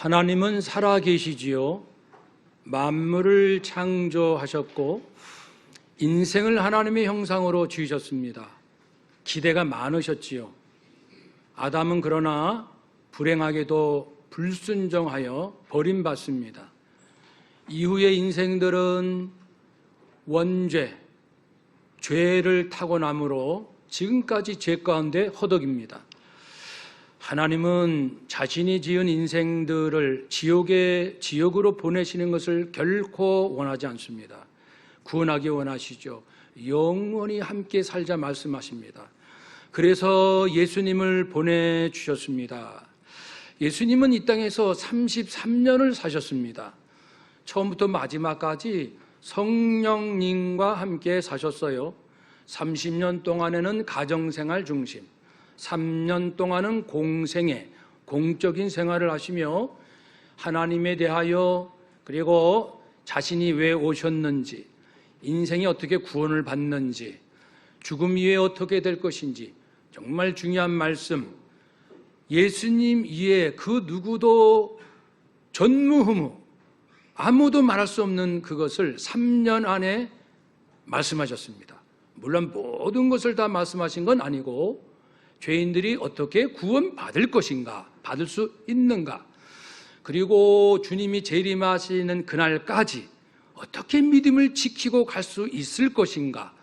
하나님은 살아계시지요. 만물을 창조하셨고 인생을 하나님의 형상으로 지으셨습니다. 기대가 많으셨지요. 아담은 그러나 불행하게도 불순종하여 버림받습니다. 이후의 인생들은 원죄, 죄를 타고남으로 지금까지 죄 가운데 허덕입니다. 하나님은 자신이 지은 인생들을 지옥으로 보내시는 것을 결코 원하지 않습니다. 구원하기 원하시죠. 영원히 함께 살자 말씀하십니다. 그래서 예수님을 보내주셨습니다. 예수님은 이 땅에서 33년을 사셨습니다. 처음부터 마지막까지 성령님과 함께 사셨어요. 30년 동안에는 가정생활 중심, 3년 동안은 공적인 생활을 하시며 하나님에 대하여 그리고 자신이 왜 오셨는지, 인생이 어떻게 구원을 받는지, 죽음 이후에 어떻게 될 것인지 정말 중요한 말씀, 예수님 이외에 그 누구도 전무후무 아무도 말할 수 없는 그것을 3년 안에 말씀하셨습니다. 물론 모든 것을 다 말씀하신 건 아니고 죄인들이 어떻게 구원받을 것인가, 받을 수 있는가, 그리고 주님이 재림하시는 그날까지 어떻게 믿음을 지키고 갈 수 있을 것인가,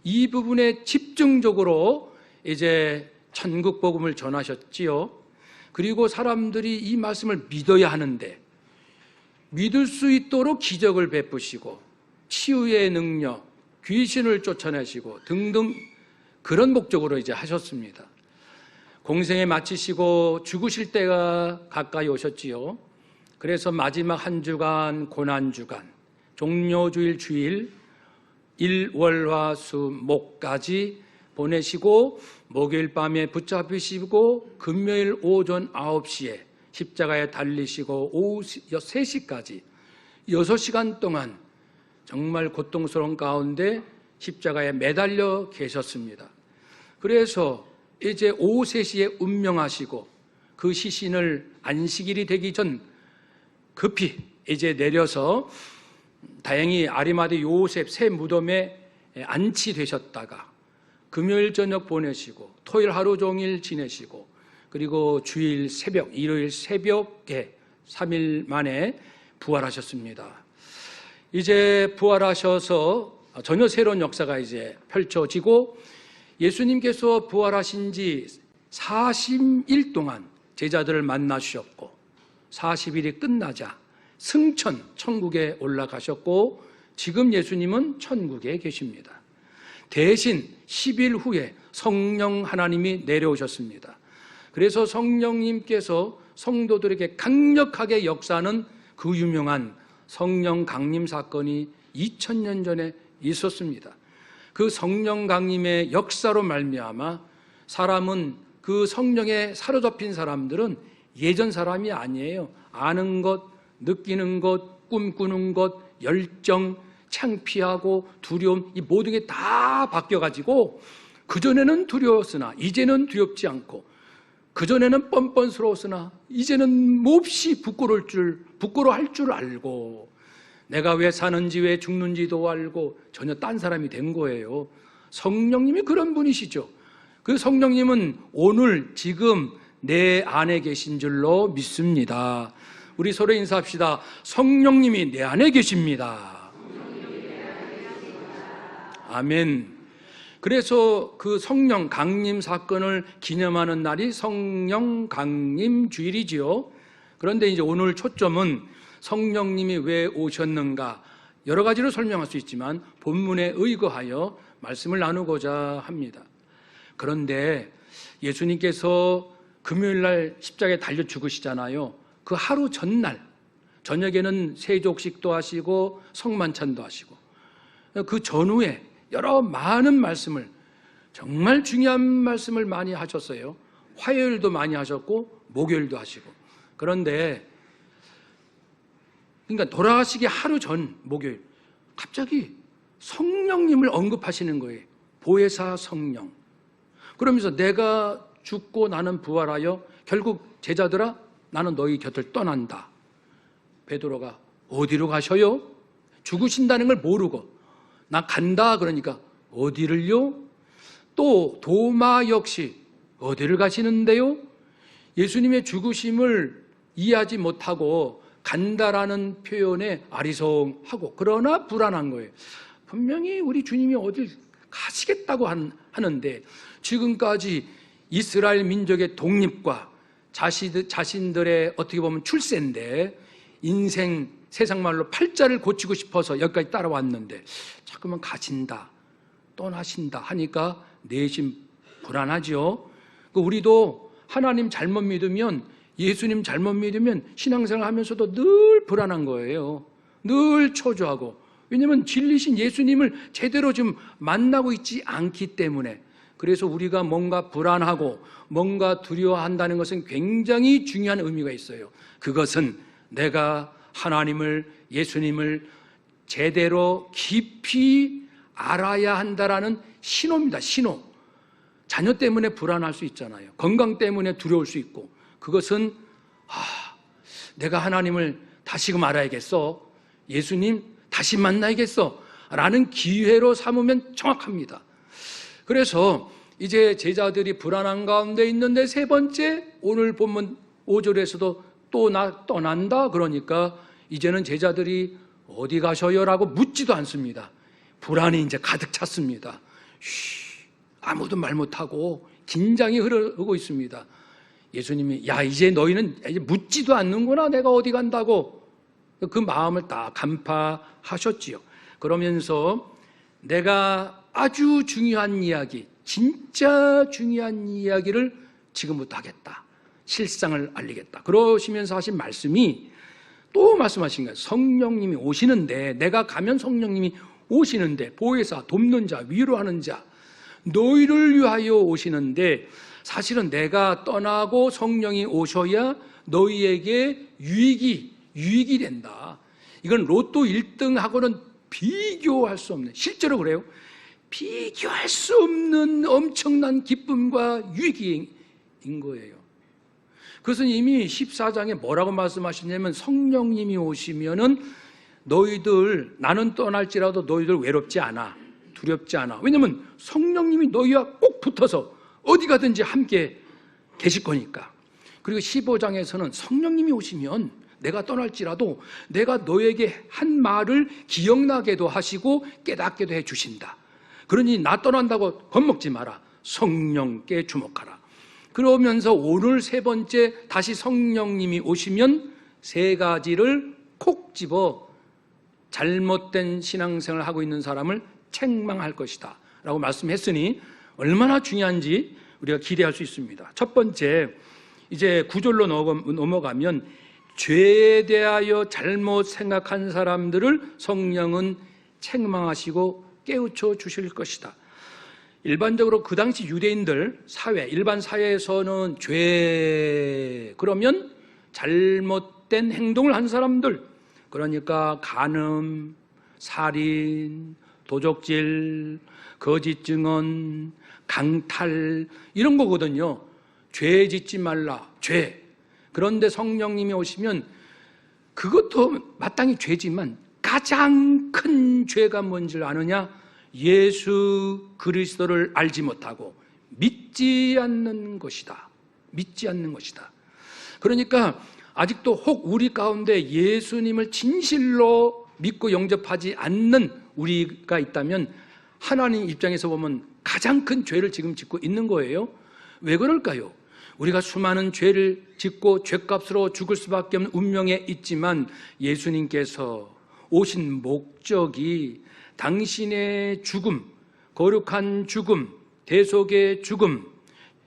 이 부분에 집중적으로 이제 천국 복음을 전하셨지요. 그리고 사람들이 이 말씀을 믿어야 하는데 믿을 수 있도록 기적을 베푸시고 치유의 능력, 귀신을 쫓아내시고 등등 그런 목적으로 이제 하셨습니다. 공생에 마치시고 죽으실 때가 가까이 오셨지요. 그래서 마지막 한 주간, 고난주간, 종료주일 주일, 일월화수목까지 보내시고 목요일 밤에 붙잡히시고 금요일 오전 9시에 십자가에 달리시고 오후 3시까지 6시간 동안 정말 고통스러운 가운데 십자가에 매달려 계셨습니다. 그래서 이제 오후 3시에 운명하시고 그 시신을 안식일이 되기 전 급히 이제 내려서 다행히 아리마대 요셉 새 무덤에 안치되셨다가 금요일 저녁 보내시고 토요일 하루 종일 지내시고 그리고 주일 새벽, 일요일 새벽에 3일 만에 부활하셨습니다. 이제 부활하셔서 전혀 새로운 역사가 이제 펼쳐지고 예수님께서 부활하신 지 40일 동안 제자들을 만나주셨고 40일이 끝나자 승천 천국에 올라가셨고 지금 예수님은 천국에 계십니다. 대신 10일 후에 성령 하나님이 내려오셨습니다. 그래서 성령님께서 성도들에게 강력하게 역사하는 그 유명한 성령 강림 사건이 2000년 전에 있었습니다. 그 성령 강림의 역사로 말미암아 사람은 그 성령에 사로잡힌 사람들은 예전 사람이 아니에요. 아는 것, 느끼는 것, 꿈꾸는 것, 열정, 창피하고 두려움, 이 모든 게 다 바뀌어가지고 그전에는 두려웠으나 이제는 두렵지 않고 그전에는 뻔뻔스러웠으나 이제는 몹시 부끄러워할 줄 알고 내가 왜 사는지 왜 죽는지도 알고 전혀 딴 사람이 된 거예요. 성령님이 그런 분이시죠. 그 성령님은 오늘 지금 내 안에 계신 줄로 믿습니다. 우리 서로 인사합시다. 성령님이 내 안에 계십니다. 아멘. 그래서 그 성령 강림 사건을 기념하는 날이 성령 강림 주일이지요. 그런데 이제 오늘 초점은 성령님이 왜 오셨는가 여러 가지로 설명할 수 있지만 본문에 의거하여 말씀을 나누고자 합니다. 그런데 예수님께서 금요일 날 십자가에 달려 죽으시잖아요. 그 하루 전날 저녁에는 세족식도 하시고 성만찬도 하시고 그 전후에 여러 많은 말씀을 정말 중요한 말씀을 많이 하셨어요. 화요일도 많이 하셨고 목요일도 하시고. 그런데 그러니까 돌아가시기 하루 전 목요일 갑자기 성령님을 언급하시는 거예요. 보혜사 성령. 그러면서 내가 죽고 나는 부활하여 결국 제자들아 나는 너희 곁을 떠난다. 베드로가 어디로 가셔요? 죽으신다는 걸 모르고 나 간다 그러니까 어디를요? 또 도마 역시 어디를 가시는데요? 예수님의 죽으심을 이해하지 못하고 간다라는 표현에 아리송하고 그러나 불안한 거예요. 분명히 우리 주님이 어딜 가시겠다고 하는데 지금까지 이스라엘 민족의 독립과 자신들의 어떻게 보면 출세인데 인생 세상말로 팔자를 고치고 싶어서 여기까지 따라왔는데 자꾸만 가신다 떠나신다 하니까 내심 불안하죠. 우리도 하나님 잘못 믿으면 예수님 잘못 믿으면 신앙생활 하면서도 늘 불안한 거예요. 늘 초조하고. 왜냐하면 진리신 예수님을 제대로 좀 만나고 있지 않기 때문에. 그래서 우리가 뭔가 불안하고 뭔가 두려워한다는 것은 굉장히 중요한 의미가 있어요. 그것은 내가 하나님을 예수님을 제대로 깊이 알아야 한다라는 신호입니다. 신호. 자녀 때문에 불안할 수 있잖아요. 건강 때문에 두려울 수 있고 그것은 내가 하나님을 다시금 알아야겠어. 예수님 다시 만나야겠어 라는 기회로 삼으면 정확합니다. 그래서 이제 제자들이 불안한 가운데 있는데 세 번째 오늘 본문 5절에서도 또 나 떠난다 그러니까 이제는 제자들이 어디 가셔요? 라고 묻지도 않습니다. 불안이 이제 가득 찼습니다. 아무도 말 못하고 긴장이 흐르고 있습니다. 예수님이 야 이제 너희는 이제 묻지도 않는구나 내가 어디 간다고 그 마음을 딱 간파하셨지요. 그러면서 내가 아주 중요한 이야기 진짜 중요한 이야기를 지금부터 하겠다. 실상을 알리겠다. 그러시면서 하신 말씀이 또 말씀하신 거예요. 성령님이 오시는데 내가 가면 성령님이 오시는데 보혜사, 돕는 자, 위로하는 자 너희를 위하여 오시는데 사실은 내가 떠나고 성령이 오셔야 너희에게 유익이 된다. 이건 로또 1등하고는 비교할 수 없는 실제로 그래요. 비교할 수 없는 엄청난 기쁨과 유익인 거예요. 그것은 이미 14장에 뭐라고 말씀하셨냐면 성령님이 오시면은 너희들 나는 떠날지라도 너희들 외롭지 않아. 두렵지 않아. 왜냐하면 성령님이 너희와 꼭 붙어서 어디 가든지 함께 계실 거니까. 그리고 15장에서는 성령님이 오시면 내가 떠날지라도 내가 너에게 한 말을 기억나게도 하시고 깨닫게도 해주신다. 그러니 나 떠난다고 겁먹지 마라. 성령께 주목하라. 그러면서 오늘 세 번째 다시 성령님이 오시면 세 가지를 콕 집어 잘못된 신앙생활을 하고 있는 사람을 책망할 것이다 라고 말씀했으니 얼마나 중요한지 우리가 기대할 수 있습니다. 첫 번째 이제 9절로 넘어가면 죄에 대하여 잘못 생각한 사람들을 성령은 책망하시고 깨우쳐 주실 것이다. 일반적으로 그 당시 유대인들 사회, 일반 사회에서는 죄 그러면 잘못된 행동을 한 사람들, 그러니까 간음, 살인, 도적질, 거짓 증언, 강탈 이런 거거든요. 죄 짓지 말라, 죄. 그런데 성령님이 오시면 그것도 마땅히 죄지만 가장 큰 죄가 뭔지를 아느냐? 예수 그리스도를 알지 못하고 믿지 않는 것이다. 믿지 않는 것이다. 그러니까 아직도 혹 우리 가운데 예수님을 진실로 믿고 영접하지 않는 우리가 있다면 하나님 입장에서 보면 가장 큰 죄를 지금 짓고 있는 거예요. 왜 그럴까요? 우리가 수많은 죄를 짓고 죄값으로 죽을 수밖에 없는 운명에 있지만 예수님께서 오신 목적이 당신의 죽음, 거룩한 죽음, 대속의 죽음,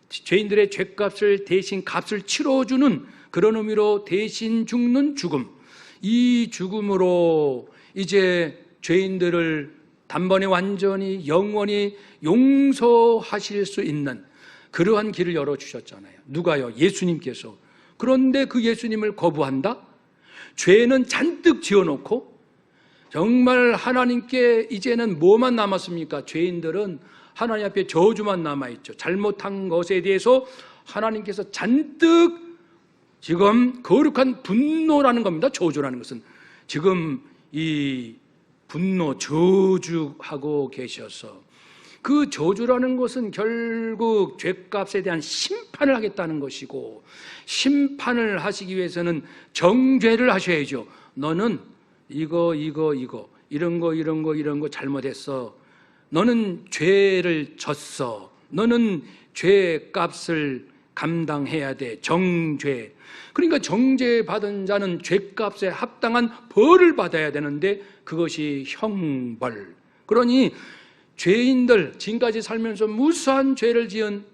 죄인들의 죄값을 대신 값을 치러주는 그런 의미로 대신 죽는 죽음, 이 죽음으로 이제 죄인들을 단번에 완전히 영원히 용서하실 수 있는 그러한 길을 열어주셨잖아요. 누가요? 예수님께서. 그런데 그 예수님을 거부한다? 죄는 잔뜩 지어놓고 정말 하나님께 이제는 뭐만 남았습니까? 죄인들은 하나님 앞에 저주만 남아있죠. 잘못한 것에 대해서 하나님께서 잔뜩 지금 거룩한 분노라는 겁니다. 저주라는 것은 지금 이 분노, 저주하고 계셔서 그 저주라는 것은 결국 죄값에 대한 심판을 하겠다는 것이고, 심판을 하시기 위해서는 정죄를 하셔야죠. 너는 이거 이런 거 잘못했어. 너는 죄를 졌어. 너는 죄값을 감당해야 돼. 정죄. 그러니까 정죄 받은 자는 죄값에 합당한 벌을 받아야 되는데 그것이 형벌. 그러니 죄인들, 지금까지 살면서 무수한 죄를 지은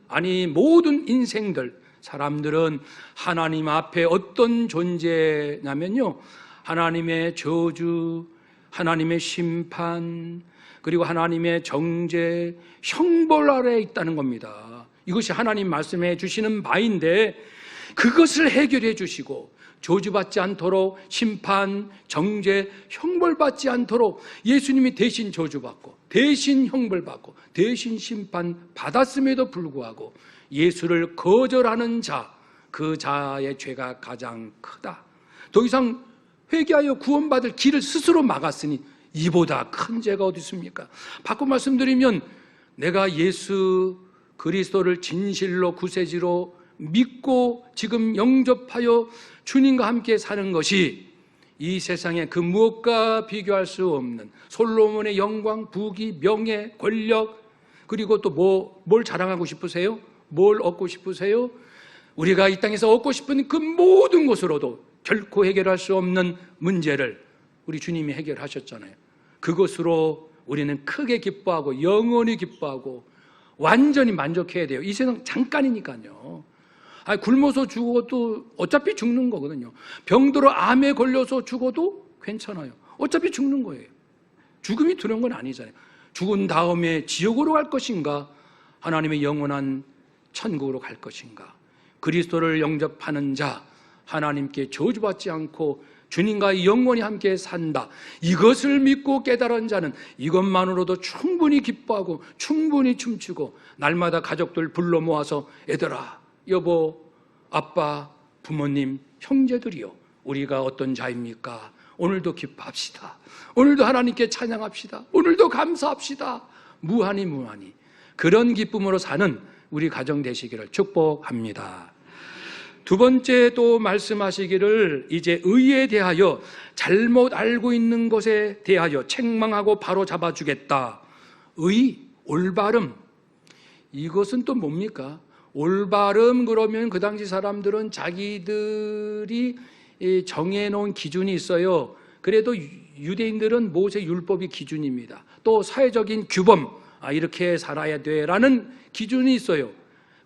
모든 인생들, 사람들은 하나님 앞에 어떤 존재냐면요, 하나님의 저주, 하나님의 심판, 그리고 하나님의 정죄, 형벌 아래에 있다는 겁니다. 이것이 하나님 말씀해 주시는 바인데, 그것을 해결해 주시고 저주받지 않도록, 심판, 정죄, 형벌받지 않도록 예수님이 대신 저주받고 대신 형벌받고 대신 심판 받았음에도 불구하고 예수를 거절하는 자, 그 자의 죄가 가장 크다. 더 이상 회개하여 구원받을 길을 스스로 막았으니 이보다 큰 죄가 어디 있습니까? 바꿔 말씀드리면, 내가 예수 그리스도를 진실로 구세주로 믿고 지금 영접하여 주님과 함께 사는 것이 이 세상에 그 무엇과 비교할 수 없는 솔로몬의 영광, 부귀, 명예, 권력, 그리고 또 뭘 자랑하고 싶으세요? 뭘 얻고 싶으세요? 우리가 이 땅에서 얻고 싶은 그 모든 것으로도 결코 해결할 수 없는 문제를 우리 주님이 해결하셨잖아요. 그것으로 우리는 크게 기뻐하고 영원히 기뻐하고 완전히 만족해야 돼요. 이 세상 잠깐이니까요. 굶어서 죽어도 어차피 죽는 거거든요. 병들어 암에 걸려서 죽어도 괜찮아요. 어차피 죽는 거예요. 죽음이 두려운 건 아니잖아요. 죽은 다음에 지옥으로 갈 것인가, 하나님의 영원한 천국으로 갈 것인가. 그리스도를 영접하는 자, 하나님께 저주받지 않고 주님과 영원히 함께 산다. 이것을 믿고 깨달은 자는 이것만으로도 충분히 기뻐하고 충분히 춤추고, 날마다 가족들 불러 모아서 애들아, 여보, 아빠, 부모님, 형제들이요, 우리가 어떤 자입니까? 오늘도 기뻐합시다. 오늘도 하나님께 찬양합시다. 오늘도 감사합시다. 무한히 그런 기쁨으로 사는 우리 가정 되시기를 축복합니다. 두 번째 또 말씀하시기를, 이제 의에 대하여 잘못 알고 있는 것에 대하여 책망하고 바로 잡아주겠다. 의, 올바름, 이것은 또 뭡니까? 올바름 그러면 그 당시 사람들은 자기들이 정해놓은 기준이 있어요. 그래도 유대인들은 모세 율법이 기준입니다. 또 사회적인 규범, 이렇게 살아야 돼라는 기준이 있어요.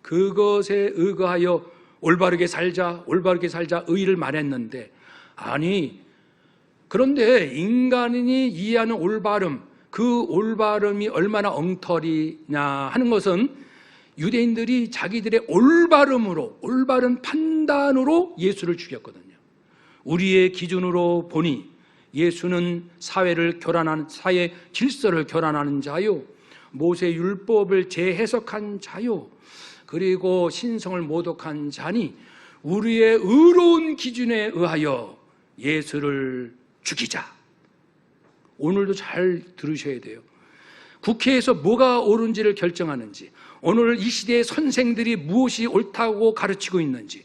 그것에 의거하여 올바르게 살자 의를 말했는데, 그런데 인간이 이해하는 올바름, 그 올바름이 얼마나 엉터리냐 하는 것은 유대인들이 자기들의 올바른 판단으로 예수를 죽였거든요. 우리의 기준으로 보니 예수는 사회 질서를 교란하는 자요, 모세 율법을 재해석한 자요, 그리고 신성을 모독한 자니 우리의 의로운 기준에 의하여 예수를 죽이자. 오늘도 잘 들으셔야 돼요. 국회에서 뭐가 옳은지를 결정하는지, 오늘 이 시대의 선생들이 무엇이 옳다고 가르치고 있는지,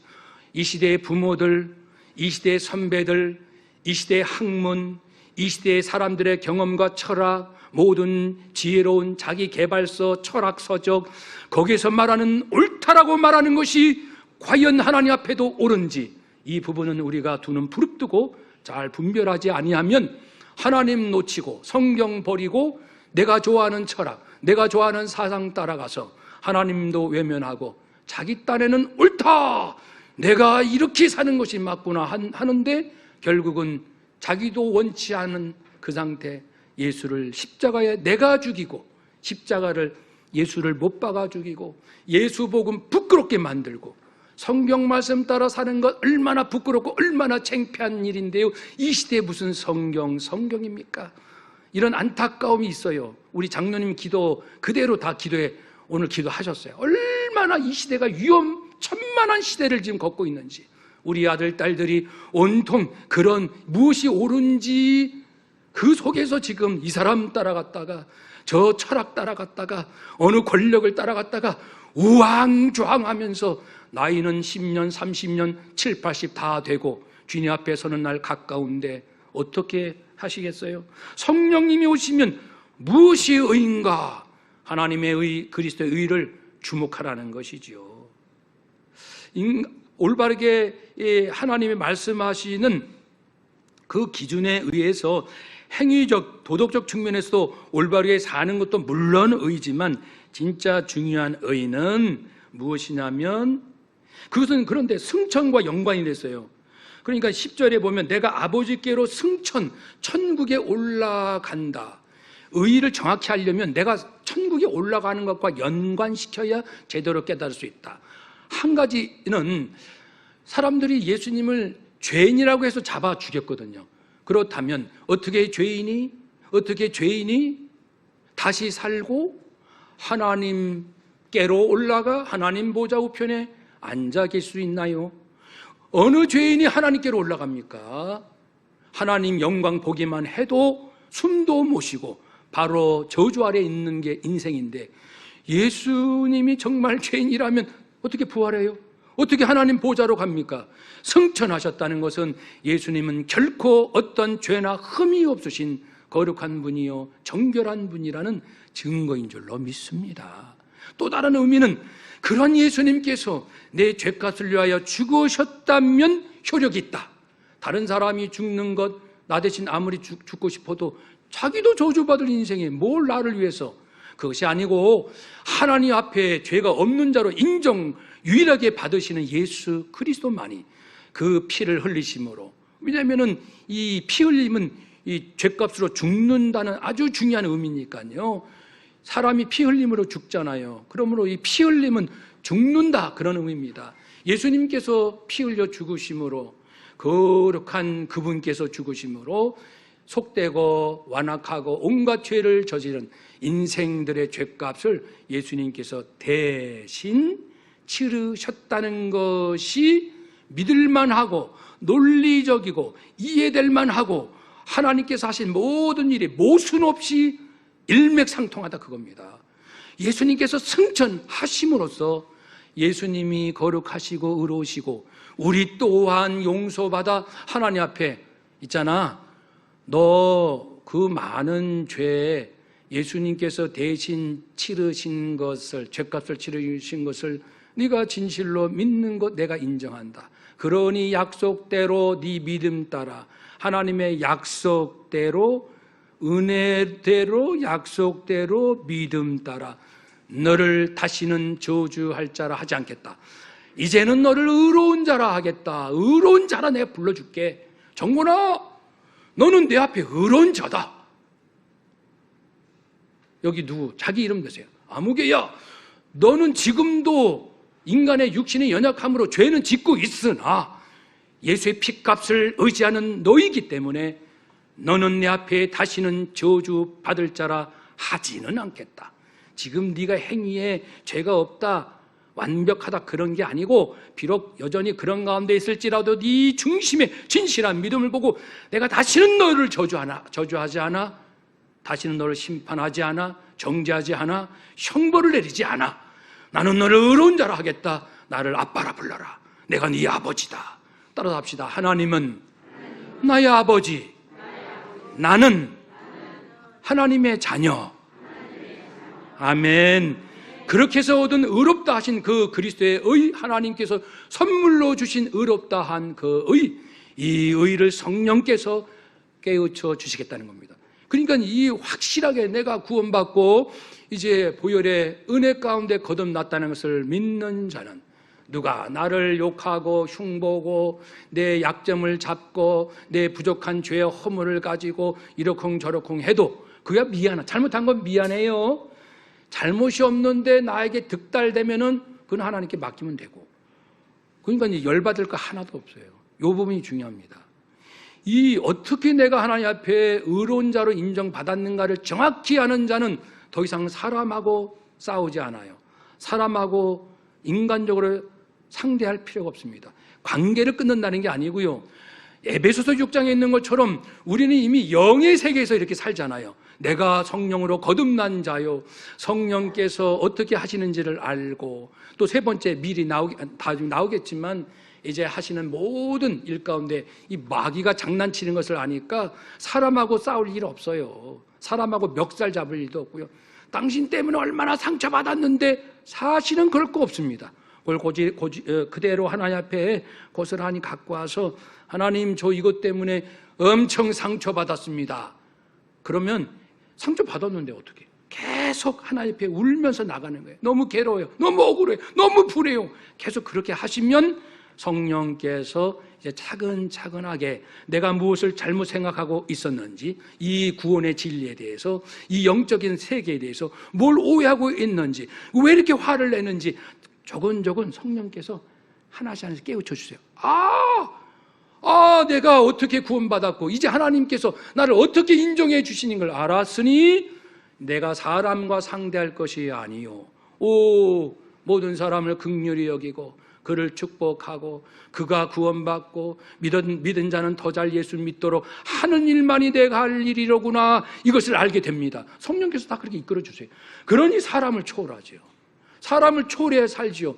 이 시대의 부모들, 이 시대의 선배들, 이 시대의 학문, 이 시대의 사람들의 경험과 철학, 모든 지혜로운 자기 개발서, 철학 서적, 거기에서 말하는 옳다라고 말하는 것이 과연 하나님 앞에도 옳은지, 이 부분은 우리가 두 눈 부릅뜨고 잘 분별하지 아니하면 하나님 놓치고 성경 버리고 내가 좋아하는 철학, 내가 좋아하는 사상 따라가서 하나님도 외면하고 자기 딴에는 옳다, 내가 이렇게 사는 것이 맞구나 하는데 결국은 자기도 원치 않은 그 상태, 예수를 십자가에 내가 죽이고, 십자가를 예수를 못 박아 죽이고, 예수 복음 부끄럽게 만들고, 성경 말씀 따라 사는 것 얼마나 부끄럽고 얼마나 창피한 일인데요, 이 시대에 무슨 성경입니까? 이런 안타까움이 있어요. 우리 장로님 기도 그대로 다 기도해 오늘 기도하셨어요. 얼마나 이 시대가 천만한 시대를 지금 걷고 있는지, 우리 아들, 딸들이 온통 그런 무엇이 옳은지 그 속에서 지금 이 사람 따라갔다가 저 철학 따라갔다가 어느 권력을 따라갔다가 우왕좌왕하면서 나이는 10년, 30년, 7, 80 다 되고 주님 앞에 서는 날 가까운데 어떻게 하시겠어요? 성령님이 오시면 무엇이 의인가? 하나님의 의, 그리스도의 의를 주목하라는 것이지요. 올바르게 하나님이 말씀하시는 그 기준에 의해서 행위적, 도덕적 측면에서도 올바르게 사는 것도 물론 의지만 진짜 중요한 의는 무엇이냐면 그것은 그런데 승천과 연관이 됐어요. 그러니까 10절에 보면 내가 아버지께로 승천, 천국에 올라간다. 의의를 정확히 하려면 내가 천국에 올라가는 것과 연관시켜야 제대로 깨달을 수 있다. 한 가지는 사람들이 예수님을 죄인이라고 해서 잡아 죽였거든요. 그렇다면 어떻게 죄인이 다시 살고 하나님께로 올라가 하나님 보좌 우편에 앉아 계실 수 있나요? 어느 죄인이 하나님께로 올라갑니까? 하나님 영광 보기만 해도 숨도 못 쉬고 바로 저주 아래 있는 게 인생인데 예수님이 정말 죄인이라면 어떻게 부활해요? 어떻게 하나님 보좌로 갑니까? 승천하셨다는 것은 예수님은 결코 어떤 죄나 흠이 없으신 거룩한 분이요 정결한 분이라는 증거인 줄로 믿습니다. 또 다른 의미는 그런 예수님께서 내 죄값을 위하여 죽으셨다면 효력이 있다. 다른 사람이 죽는 것, 나 대신 아무리 죽고 싶어도 자기도 저주받을 인생에 뭘 나를 위해서, 그것이 아니고 하나님 앞에 죄가 없는 자로 인정 유일하게 받으시는 예수 그리스도만이 그 피를 흘리심으로, 왜냐하면 이 피 흘림은 이 죄값으로 죽는다는 아주 중요한 의미니까요. 사람이 피 흘림으로 죽잖아요. 그러므로 이 피 흘림은 죽는다, 그런 의미입니다. 예수님께서 피 흘려 죽으심으로, 거룩한 그분께서 죽으심으로 속되고 완악하고 온갖 죄를 저지른 인생들의 죄값을 예수님께서 대신 치르셨다는 것이 믿을만하고 논리적이고 이해될만하고 하나님께서 하신 모든 일이 모순 없이 일맥상통하다, 그겁니다. 예수님께서 승천하심으로써 예수님이 거룩하시고 의로우시고 우리 또한 용서받아 하나님 앞에 있잖아, 너 그 많은 죄에 예수님께서 대신 치르신 것을, 죄값을 치르신 것을 네가 진실로 믿는 것 내가 인정한다. 그러니 약속대로 네 믿음 따라, 하나님의 약속대로, 은혜대로, 약속대로 믿음 따라 너를 다시는 저주할 자라 하지 않겠다. 이제는 너를 의로운 자라 하겠다. 의로운 자라 내가 불러줄게. 정곤아, 너는 내 앞에 의로운 자다. 여기 누구? 자기 이름 대세요. 아무개야, 너는 지금도 인간의 육신의 연약함으로 죄는 짓고 있으나 예수의 피값을 의지하는 너이기 때문에 너는 내 앞에 다시는 저주 받을 자라 하지는 않겠다. 지금 네가 행위에 죄가 없다, 완벽하다, 그런 게 아니고 비록 여전히 그런 가운데 있을지라도 네 중심의 진실한 믿음을 보고 내가 다시는 너를 저주하지 않아, 다시는 너를 심판하지 않아, 정죄하지 않아, 형벌을 내리지 않아. 나는 너를 의로운 자라 하겠다. 나를 아빠라 불러라. 내가 네 아버지다. 따라서 합시다. 하나님은 나의 아버지, 나는 하나님의 자녀. 아멘. 그렇게 해서 얻은 의롭다 하신 그 그리스도의 의, 하나님께서 선물로 주신 의롭다 한 그 의, 이 의를 성령께서 깨우쳐 주시겠다는 겁니다. 그러니까 이 확실하게 내가 구원받고 이제 보혈의 은혜 가운데 거듭났다는 것을 믿는 자는, 누가 나를 욕하고 흉보고 내 약점을 잡고 내 부족한 죄의 허물을 가지고 이러쿵저러쿵 해도 그야 미안해, 잘못한 건 미안해요. 잘못이 없는데 나에게 득달되면은 그건 하나님께 맡기면 되고, 그러니까 이제 열받을 거 하나도 없어요. 이 부분이 중요합니다. 이 어떻게 내가 하나님 앞에 의로운 자로 인정받았는가를 정확히 아는 자는 더 이상 사람하고 싸우지 않아요. 사람하고 인간적으로 상대할 필요가 없습니다. 관계를 끊는다는 게 아니고요. 에베소서 6장에 있는 것처럼 우리는 이미 영의 세계에서 이렇게 살잖아요. 내가 성령으로 거듭난 자요, 성령께서 어떻게 하시는지를 알고, 또 세 번째 미리 나오겠지만 이제 하시는 모든 일 가운데 이 마귀가 장난치는 것을 아니까 사람하고 싸울 일 없어요. 사람하고 멱살 잡을 일도 없고요. 당신 때문에 얼마나 상처받았는데 사실은 그럴 거 없습니다. 그걸 그대로 하나님 앞에 고스란히 갖고 와서 하나님, 저 이것 때문에 엄청 상처받았습니다. 그러면 상처받았는데 어떻게? 계속 하나님 앞에 울면서 나가는 거예요. 너무 괴로워요. 너무 억울해요. 너무 불해요. 계속 그렇게 하시면 성령께서 이제 차근차근하게 내가 무엇을 잘못 생각하고 있었는지, 이 구원의 진리에 대해서, 이 영적인 세계에 대해서 뭘 오해하고 있는지, 왜 이렇게 화를 내는지 조근조근 성령께서 하나씩 하나씩 깨우쳐 주세요. 내가 어떻게 구원받았고 이제 하나님께서 나를 어떻게 인정해 주시는 걸 알았으니 내가 사람과 상대할 것이 아니요, 모든 사람을 긍휼히 여기고 그를 축복하고 그가 구원받고 믿은 자는 더 잘 예수 믿도록 하는 일만이 내가 할 일이로구나, 이것을 알게 됩니다. 성령께서 다 그렇게 이끌어 주세요. 그러니 사람을 초월하죠. 사람을 초월해 살지요.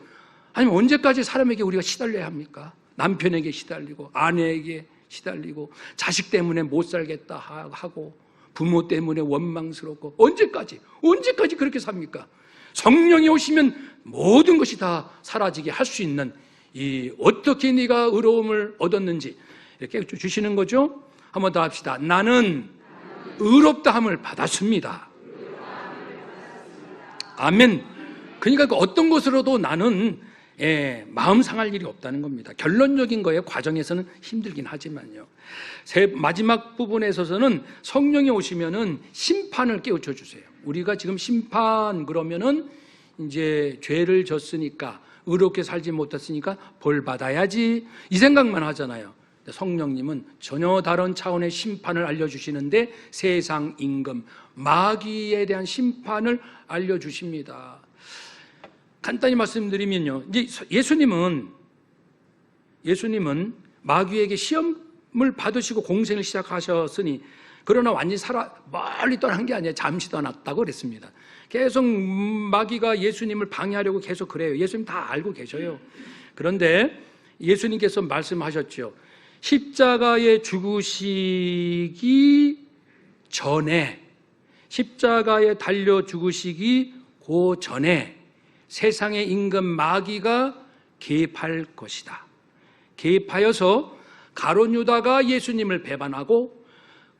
아니면 언제까지 사람에게 우리가 시달려야 합니까? 남편에게 시달리고 아내에게 시달리고 자식 때문에 못 살겠다 하고 부모 때문에 원망스럽고 언제까지 그렇게 삽니까? 성령이 오시면 모든 것이 다 사라지게 할 수 있는, 이 어떻게 네가 의로움을 얻었는지 이렇게 주시는 거죠. 한번 더 합시다. 나는 의롭다함을 받았습니다. 아멘. 그러니까 어떤 것으로도 나는 마음 상할 일이 없다는 겁니다. 결론적인 거에 과정에서는 힘들긴 하지만요. 마지막 부분에 있어서는 성령이 오시면은 심판을 깨우쳐 주세요. 우리가 지금 심판 그러면은 이제 죄를 졌으니까, 의롭게 살지 못했으니까 벌 받아야지, 이 생각만 하잖아요. 성령님은 전혀 다른 차원의 심판을 알려주시는데 세상 임금 마귀에 대한 심판을 알려주십니다. 간단히 말씀드리면요, 이제 예수님은 마귀에게 시험을 받으시고 공생을 시작하셨으니, 그러나 완전히 멀리 떠난 게 아니라 잠시 떠났다고 그랬습니다. 계속 마귀가 예수님을 방해하려고 계속 그래요. 예수님 다 알고 계셔요. 그런데 예수님께서 말씀하셨죠. 십자가에 죽으시기 전에, 십자가에 달려 죽으시기 그 전에 세상의 임금 마귀가 개입할 것이다. 개입하여서 가룟 유다가 예수님을 배반하고,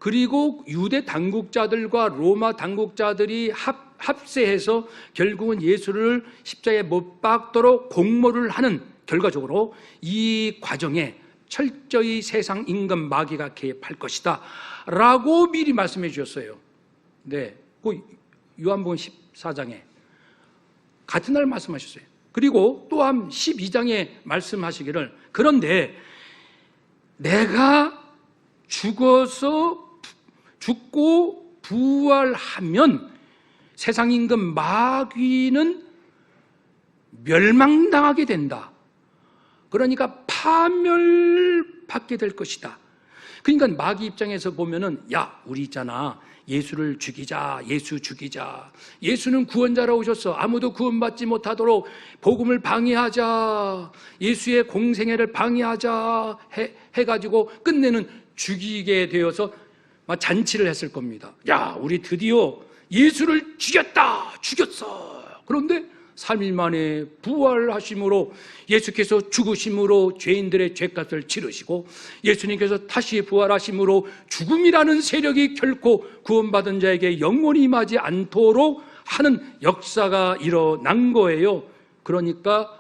그리고 유대 당국자들과 로마 당국자들이 합세해서 결국은 예수를 십자가에 못 박도록 공모를 하는, 결과적으로 이 과정에 철저히 세상 임금 마귀가 개입할 것이다 라고 미리 말씀해 주셨어요. 네, 그 요한복음 14장에 같은 날 말씀하셨어요. 그리고 또한 12장에 말씀하시기를, 그런데 내가 죽고 부활하면 세상 임금 마귀는 멸망당하게 된다. 그러니까 파멸받게 될 것이다. 그러니까 마귀 입장에서 보면은, 야, 우리 있잖아, 예수를 죽이자, 예수 죽이자, 예수는 구원자로 오셨어, 아무도 구원받지 못하도록 복음을 방해하자, 예수의 공생애를 방해하자 해가지고 끝내는 죽이게 되어서 막 잔치를 했을 겁니다. 야, 우리 드디어 예수를 죽였어. 그런데 3일 만에 부활하심으로, 예수께서 죽으심으로 죄인들의 죄값을 치르시고, 예수님께서 다시 부활하심으로 죽음이라는 세력이 결코 구원받은 자에게 영원히 임하지 않도록 하는 역사가 일어난 거예요. 그러니까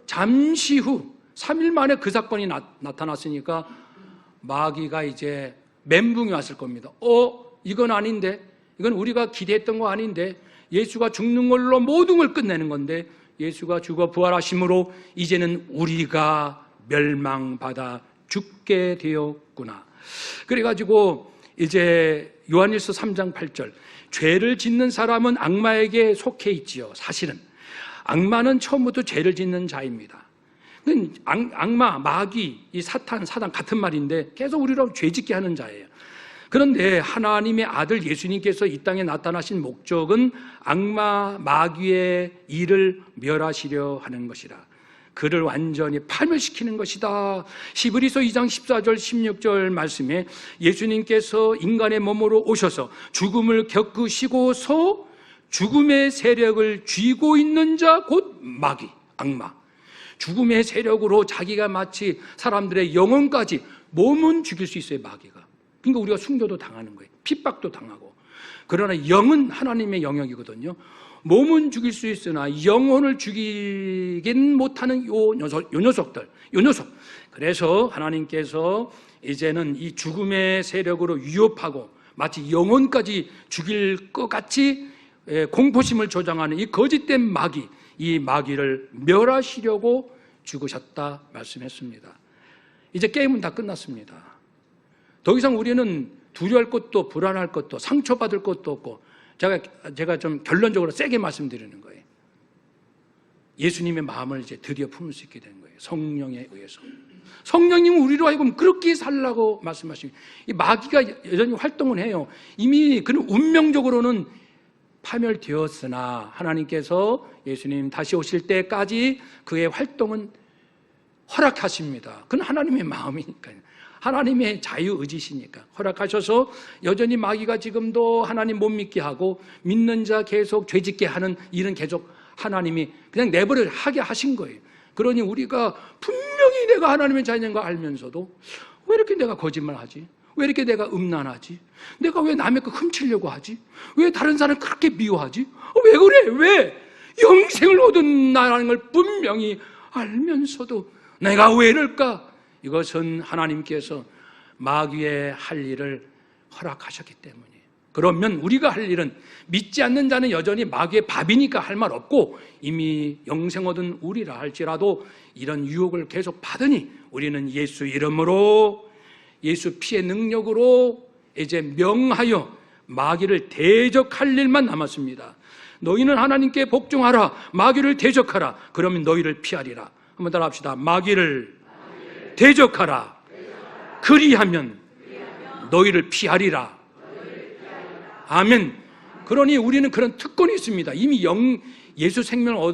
잠시 후 3일 만에 그 사건이 나타났으니까 마귀가 이제 멘붕이 왔을 겁니다. 이건 아닌데, 이건 우리가 기대했던 거 아닌데, 예수가 죽는 걸로 모든 걸 끝내는 건데, 예수가 죽어 부활하심으로 이제는 우리가 멸망받아 죽게 되었구나. 그래가지고 이제 요한일서 3장 8절, 죄를 짓는 사람은 악마에게 속해 있지요. 사실은 악마는 처음부터 죄를 짓는 자입니다. 악마, 마귀, 이 사탄, 사단 같은 말인데 계속 우리로 죄짓게 하는 자예요. 그런데 하나님의 아들 예수님께서 이 땅에 나타나신 목적은 악마, 마귀의 일을 멸하시려 하는 것이라. 그를 완전히 파멸시키는 것이다. 히브리서 2장 14절 16절 말씀에 예수님께서 인간의 몸으로 오셔서 죽음을 겪으시고서 죽음의 세력을 쥐고 있는 자 곧 마귀, 악마, 죽음의 세력으로 자기가 마치 사람들의 영혼까지 몸은 죽일 수 있어요. 마귀가. 그러니까 우리가 순교도 당하는 거예요. 핍박도 당하고. 그러나 영은 하나님의 영역이거든요. 몸은 죽일 수 있으나 영혼을 죽이긴 못하는 요 녀석들. 그래서 하나님께서 이제는 이 죽음의 세력으로 위협하고 마치 영혼까지 죽일 것 같이 공포심을 조장하는 이 거짓된 마귀, 이 마귀를 멸하시려고 죽으셨다 말씀했습니다. 이제 게임은 다 끝났습니다. 더 이상 우리는 두려워할 것도 불안할 것도 상처받을 것도 없고, 제가 좀 결론적으로 세게 말씀드리는 거예요. 예수님의 마음을 이제 드디어 품을 수 있게 된 거예요. 성령에 의해서. 성령님은 우리로 하여금 그렇게 살라고 말씀하시고, 이 마귀가 여전히 활동을 해요. 이미 그는 운명적으로는 파멸되었으나 하나님께서 예수님 다시 오실 때까지 그의 활동은 허락하십니다. 그건 하나님의 마음이니까요. 하나님의 자유의지시니까 허락하셔서 여전히 마귀가 지금도 하나님 못 믿게 하고 믿는 자 계속 죄짓게 하는 일은 계속 하나님이 그냥 내버려 하게 하신 거예요. 그러니 우리가 분명히 내가 하나님의 자녀인 거 알면서도 왜 이렇게 내가 거짓말하지? 왜 이렇게 내가 음란하지? 내가 왜 남의 거 훔치려고 하지? 왜 다른 사람을 그렇게 미워하지? 왜 그래? 왜? 영생을 얻은다는 걸 분명히 알면서도 내가 왜 이럴까? 이것은 하나님께서 마귀의 할 일을 허락하셨기 때문이에요. 그러면 우리가 할 일은 믿지 않는 자는 여전히 마귀의 밥이니까 할 말 없고 이미 영생 얻은 우리라 할지라도 이런 유혹을 계속 받으니 우리는 예수 이름으로 예수 피의 능력으로 이제 명하여 마귀를 대적할 일만 남았습니다. 너희는 하나님께 복종하라. 마귀를 대적하라. 그러면 너희를 피하리라. 한번 따라 합시다. 마귀를 대적하라. 그리하면 너희를 피하리라. 아멘. 그러니 우리는 그런 특권이 있습니다. 이미 예수 생명을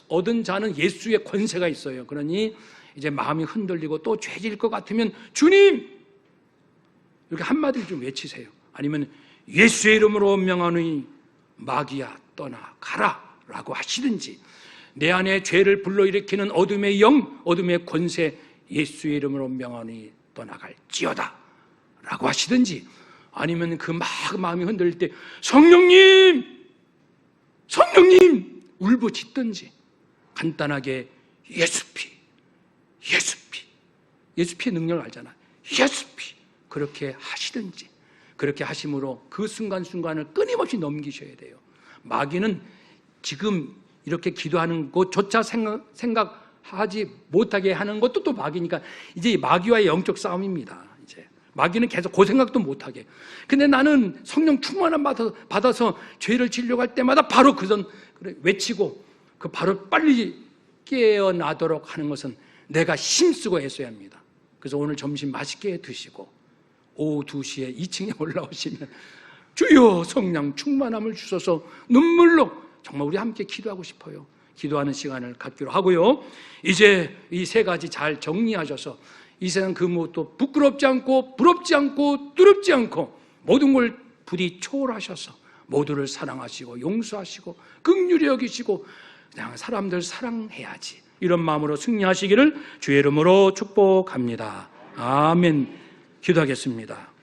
얻은 자는 예수의 권세가 있어요. 그러니 이제 마음이 흔들리고 또 죄질 것 같으면 주님! 이렇게 한마디를 좀 외치세요. 아니면 예수의 이름으로 명하노니 마귀야 떠나가라 라고 하시든지, 내 안에 죄를 불러일으키는 어둠의 영, 어둠의 권세 예수의 이름으로 명하노니 떠나갈지어다 라고 하시든지, 아니면 그 막 마음이 흔들릴 때 성령님 울부짖든지 간단하게 예수피 예수피의 능력을 알잖아. 예수피 그렇게 하시든지, 그렇게 하심으로 그 순간순간을 끊임없이 넘기셔야 돼요. 마귀는 지금 이렇게 기도하는 것조차 생각하지 못하게 하는 것도 또 마귀니까 이제 마귀와의 영적 싸움입니다. 이제 마귀는 계속 그 생각도 못하게. 근데 나는 성령 충만함 받아서 죄를 지려고 할 때마다 바로 외치고 그 바로 빨리 깨어나도록 하는 것은 내가 힘쓰고 애써야 합니다. 그래서 오늘 점심 맛있게 드시고 오후 2시에 2층에 올라오시면 주여 성령 충만함을 주셔서 눈물로 정말 우리 함께 기도하고 싶어요. 기도하는 시간을 갖기로 하고요. 이제 이 세 가지 잘 정리하셔서 이 세상 그 무엇도 부끄럽지 않고 부럽지 않고 두렵지 않고 모든 걸 부디 초월하셔서 모두를 사랑하시고 용서하시고 긍휼히 여기시고 그냥 사람들 사랑해야지, 이런 마음으로 승리하시기를 주의 이름으로 축복합니다. 아멘. 기도하겠습니다.